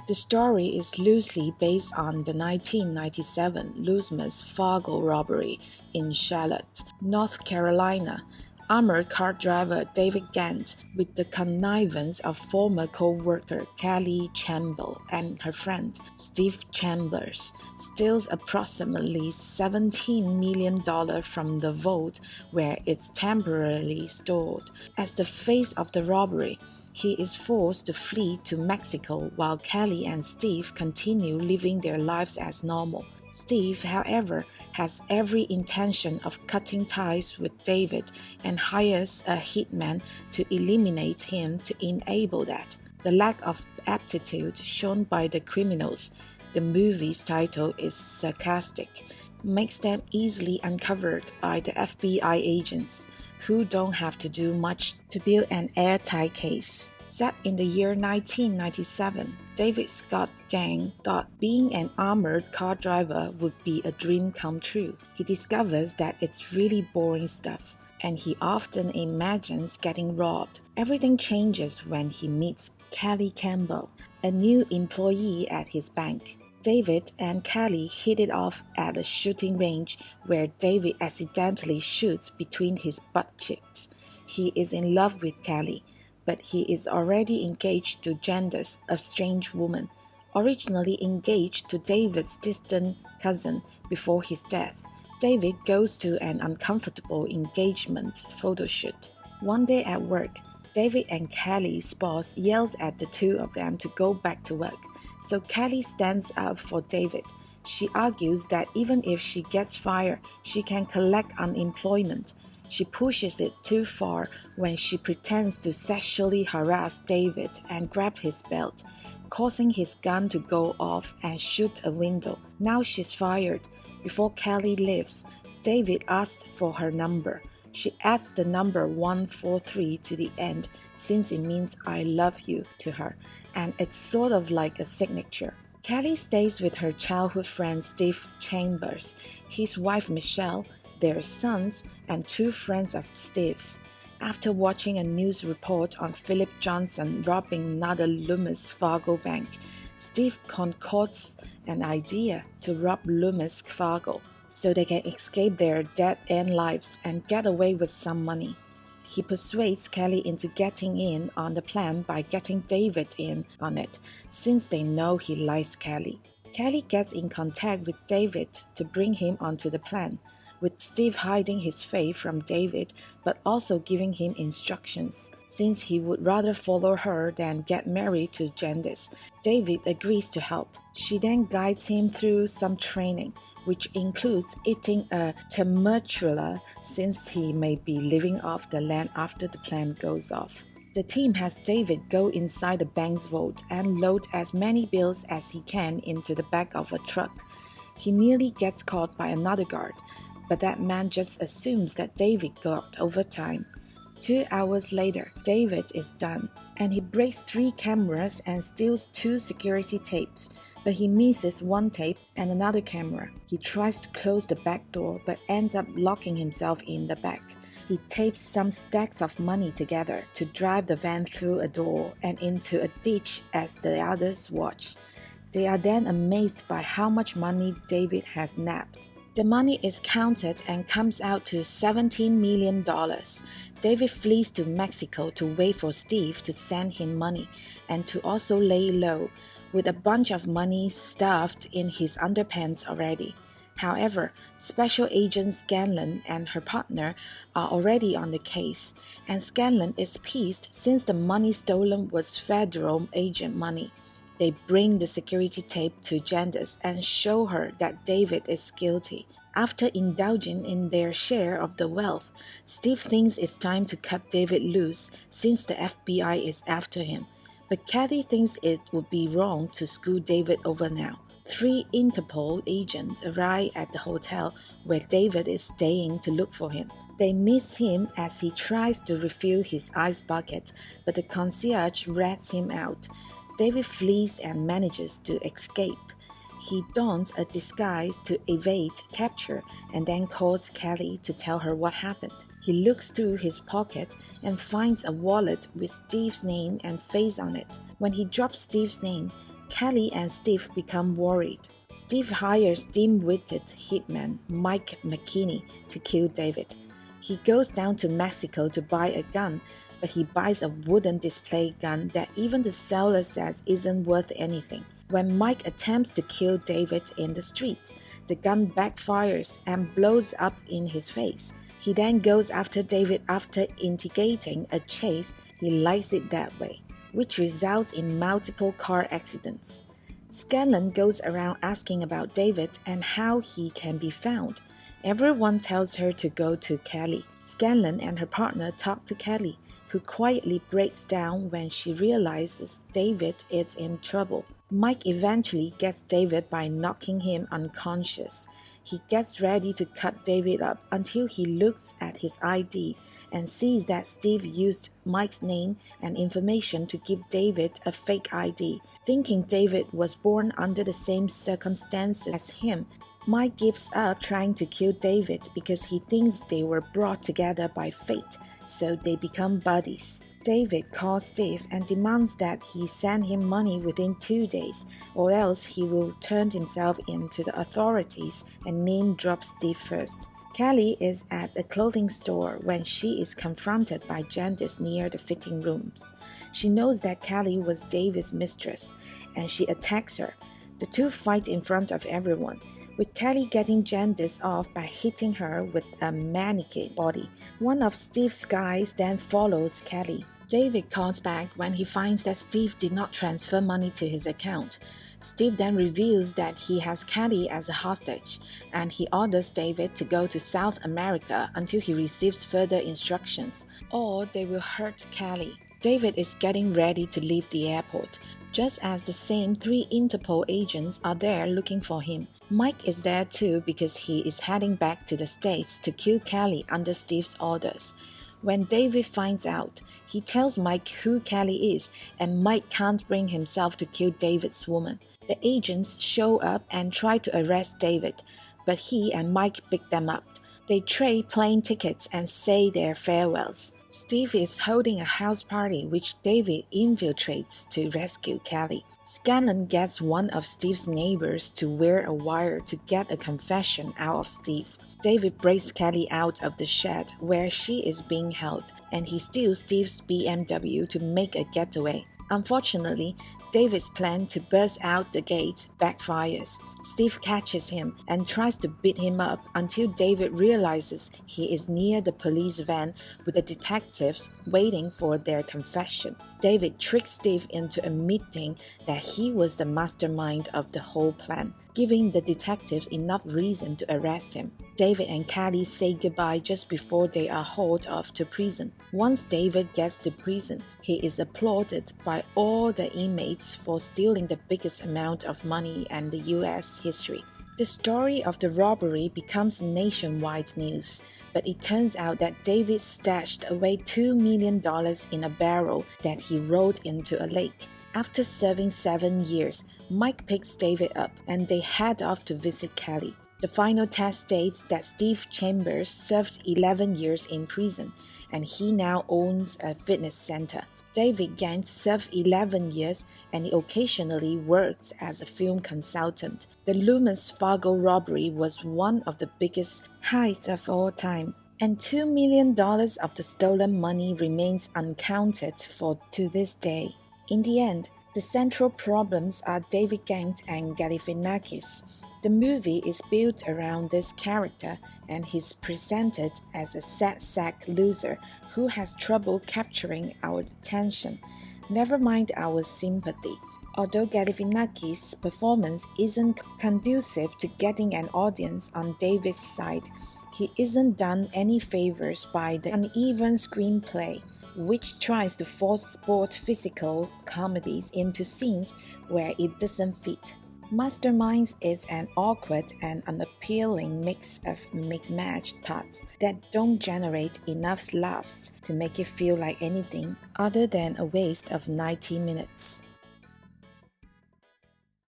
The story is loosely based on the 1997 Loomis Fargo robbery in Charlotte, North Carolina. Armored car driver David Ghantt, with the connivance of former co-worker Kelly Campbell and her friend Steve Chambers, steals approximately $17 million from the vault where it's temporarily stored. As the face of the robbery, he is forced to flee to Mexico while Kelly and Steve continue living their lives as normal. Steve, however, has every intention of cutting ties with David and hires a hitman to eliminate him to enable that. The lack of aptitude shown by the criminals, the movie's title is sarcastic, makes them easily uncovered by the FBI agents, who don't have to do much to build an airtight case. Set in the year 1997, David Scott Ghantt thought being an armored car driver would be a dream come true. He discovers that it's really boring stuff, and he often imagines getting robbed. Everything changes when he meets Kelly Campbell, a new employee at his bank. David and Kelly hit it off at a shooting range where David accidentally shoots between his butt cheeks. He is in love with Kelly, but he is already engaged to Candace, a strange woman, originally engaged to David's distant cousin before his death. David goes to an uncomfortable engagement photo shoot. One day at work, David and Kelly's boss yells at the two of them to go back to work, so Kelly stands up for David. She argues that even if she gets fired, she can collect unemployment. She pushes it too far when she pretends to sexually harass David and grab his belt, causing his gun to go off and shoot a window. Now she's fired. Before Kelly leaves, David asks for her number. She adds the number 143 to the end since it means I love you to her, and it's sort of like a signature. Kelly stays with her childhood friend Steve Chambers, his wife Michelle, their sons, and two friends of Steve. After watching a news report on Philip Johnson robbing another Loomis Fargo bank, Steve concocts an idea to rob Loomis Fargo so they can escape their dead-end lives and get away with some money. He persuades Kelly into getting in on the plan by getting David in on it, since they know he likes Kelly. Kelly gets in contact with David to bring him onto the plan, with Steve hiding his face from David but also giving him instructions, since he would rather follow her than get married to Candace. David agrees to help. She then guides him through some training, which includes eating a tarantula since he may be living off the land after the plan goes off. The team has David go inside the bank's vault and load as many bills as he can into the back of a truck. He nearly gets caught by another guard, but that man just assumes that David got overtime. 2 hours later, David is done, and he breaks 3 cameras and steals 2 security tapes, but he misses 1 tape and another camera. He tries to close the back door but ends up locking himself in the back. He tapes some stacks of money together to drive the van through a door and into a ditch as the others watch. They are then amazed by how much money David has nabbed. The money is counted and comes out to $17 million. David flees to Mexico to wait for Steve to send him money and to also lay low, with a bunch of money stuffed in his underpants already. However, Special Agent Scanlon and her partner are already on the case, and Scanlon is pissed since the money stolen was federal agent money. They bring the security tape to Candace and show her that David is guilty. After indulging in their share of the wealth, Steve thinks it's time to cut David loose since the FBI is after him. But Kathy thinks it would be wrong to screw David over now. 3 Interpol agents arrive at the hotel where David is staying to look for him. They miss him as he tries to refill his ice bucket, but the concierge rats him out. David flees and manages to escape. He dons a disguise to evade capture and then calls Kelly to tell her what happened. He looks through his pocket and finds a wallet with Steve's name and face on it. When he drops Steve's name, Kelly and Steve become worried. Steve hires dim-witted hitman Mike McKinney to kill David. He goes down to Mexico to buy a gun, but he buys a wooden display gun that even the seller says isn't worth anything. When Mike attempts to kill David in the streets, the gun backfires and blows up in his face. He then goes after David after instigating a chase. He likes it that way, which results in multiple car accidents. Scanlon goes around asking about David and how he can be found. Everyone tells her to go to Kelly. Scanlon and her partner talk to Kelly, who quietly breaks down when she realizes David is in trouble. Mike eventually gets David by knocking him unconscious. He gets ready to cut David up until he looks at his ID and sees that Steve used Mike's name and information to give David a fake ID. Thinking David was born under the same circumstances as him, Mike gives up trying to kill David because he thinks they were brought together by fate, so they become buddies. David calls Steve and demands that he send him money within 2 days, or else he will turn himself into the authorities and name-drop Steve first. Kelly is at a clothing store when she is confronted by Jandis near the fitting rooms. She knows that Kelly was David's mistress, and she attacks her. The two fight in front of everyone, with Kelly getting Jandis off by hitting her with a mannequin body. One of Steve's guys then follows Kelly. David calls back when he finds that Steve did not transfer money to his account. Steve then reveals that he has Kelly as a hostage, and he orders David to go to South America until he receives further instructions, or they will hurt Kelly. David is getting ready to leave the airport, just as the same 3 Interpol agents are there looking for him. Mike is there too because he is heading back to the States to kill Kelly under Steve's orders. When David finds out, he tells Mike who Kelly is, and Mike can't bring himself to kill David's woman. The agents show up and try to arrest David, but he and Mike pick them up. They trade plane tickets and say their farewells. Steve is holding a house party which David infiltrates to rescue Kelly. Scanlon gets one of Steve's neighbors to wear a wire to get a confession out of Steve. David breaks Kelly out of the shed where she is being held, and he steals Steve's BMW to make a getaway. Unfortunately, David's plan to burst out the gate backfires. Steve catches him and tries to beat him up until David realizes he is near the police van with the detectives waiting for their confession. David tricks Steve into admitting that he was the mastermind of the whole plan, giving the detectives enough reason to arrest him. David and Kelly say goodbye just before they are hauled off to prison. Once David gets to prison, he is applauded by all the inmates for stealing the biggest amount of money in the U.S. history. The story of the robbery becomes nationwide news, but it turns out that David stashed away $2 million in a barrel that he rolled into a lake. After serving 7 years, Mike picks David up and they head off to visit Kelly. The final test states that Steve Chambers served 11 years in prison, and he now owns a fitness center. David Ghantt served 11 years, and he occasionally works as a film consultant. The Loomis Fargo robbery was one of the biggest heists of all time, and $2 million of the stolen money remains uncounted to this day. In the end, the central problems are David Ghantt and Galifianakis. The movie is built around this character, and he's presented as a sad sack loser who has trouble capturing our attention, never mind our sympathy. Although Galifianakis' performance isn't conducive to getting an audience on David's side, he isn't done any favors by the uneven screenplay, which tries to force sport physical comedies into scenes where it doesn't fit. Masterminds is an awkward and unappealing mix of mismatched parts that don't generate enough laughs to make it feel like anything other than a waste of 90 minutes.